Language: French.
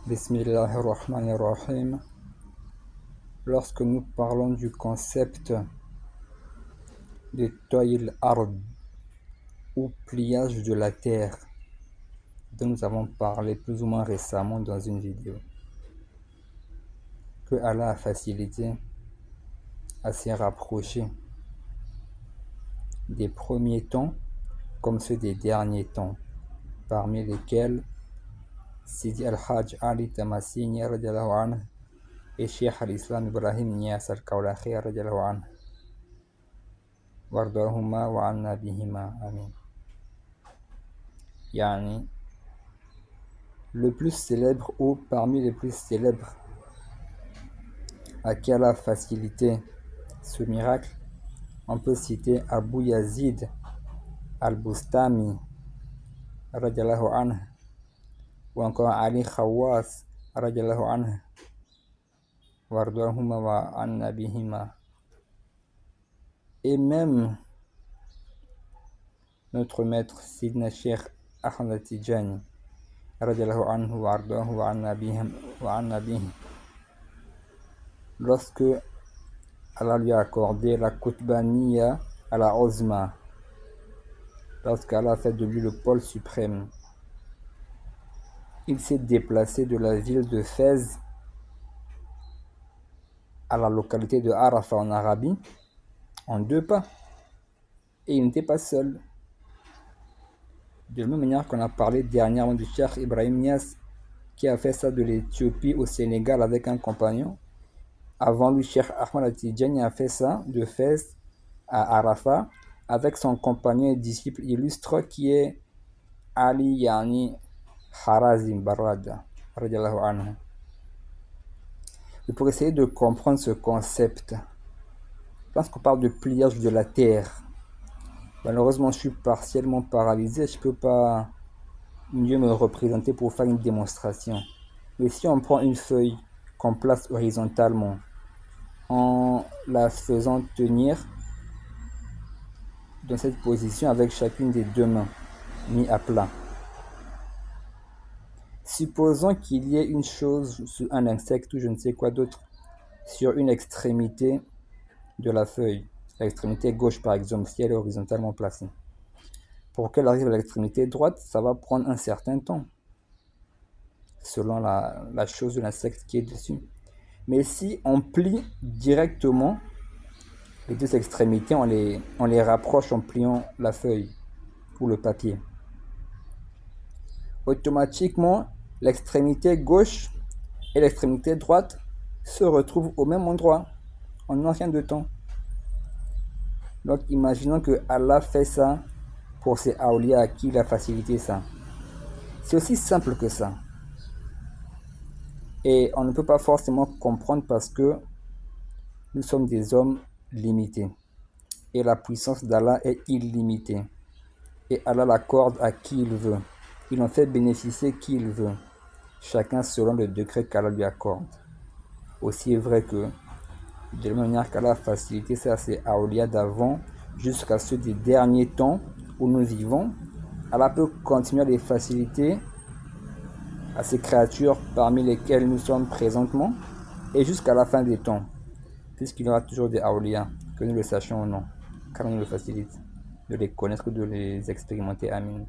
Bismillahirrahmanirrahim. Lorsque nous parlons du concept de Toyil Ard ou pliage de la terre, dont nous avons parlé plus ou moins récemment dans une vidéo, que Allah a facilité à s'y rapprocher des premiers temps comme ceux des derniers temps, parmi lesquels Sidi Al-Hajj Ali Tamassini radiallahu anhu et Cheikh al-Islam Ibrahim Niass al-Kawlachi radiallahu anhu. Wardahuma wa anna bihima, amin. Yani, le plus célèbre ou parmi les plus célèbres à qui Allah a facilité ce miracle, on peut citer Abu Yazid al-Bustami radiallahu anhu, ou encore Ali Khawas radiallahu anhu, wardahuma wa anna bihima. Et même notre maître Sidna Cheikh Ahmad Tijani radiallahu anhu wardahu wa anna bihim, lorsque Allah lui a accordé la Qutbaniya à la Ozma, lorsqu'Allah a fait de lui le pôle suprême, il s'est déplacé de la ville de Fès à la localité de Arafat en Arabie en 2 pas, et il n'était pas seul. De la même manière qu'on a parlé dernièrement du Cheikh Ibrahim Niass qui a fait ça de l'Éthiopie au Sénégal avec un compagnon. Avant lui, Cheikh Ahmad Tijani a fait ça de Fès à Arafat avec son compagnon et disciple illustre qui est Ali Yani Harazim Barada radiallahu anhu. Et pour essayer de comprendre ce concept, lorsqu'on parle de pliage de la terre, malheureusement je suis partiellement paralysé, je ne peux pas mieux me représenter pour faire une démonstration. Mais si on prend une feuille qu'on place horizontalement en la faisant tenir dans cette position avec chacune des 2 mains mis à plat, supposons qu'il y ait une chose, un insecte ou je ne sais quoi d'autre, sur une extrémité de la feuille, l'extrémité gauche par exemple, si elle est horizontalement placée. Pour qu'elle arrive à l'extrémité droite, ça va prendre un certain temps, selon la chose de l'insecte qui est dessus. Mais si on plie directement les 2 extrémités, on les rapproche en pliant la feuille ou le papier, automatiquement l'extrémité gauche et l'extrémité droite se retrouvent au même endroit en un rien de temps. Donc imaginons que Allah fait ça pour ses awliya à qui il a facilité ça. C'est aussi simple que ça. Et on ne peut pas forcément comprendre parce que nous sommes des hommes limités. Et la puissance d'Allah est illimitée. Et Allah l'accorde à qui il veut. Il en fait bénéficier qui il veut. Chacun selon le degré qu'Allah lui accorde. Aussi est vrai que, de la même manière qu'Allah a facilité ça à ses awliya d'avant, jusqu'à ceux des derniers temps où nous vivons, Allah peut continuer à les faciliter à ces créatures parmi lesquelles nous sommes présentement et jusqu'à la fin des temps, puisqu'il y aura toujours des awliya, que nous le sachions ou non, car il nous le facilite de les connaître ou de les expérimenter. Amin.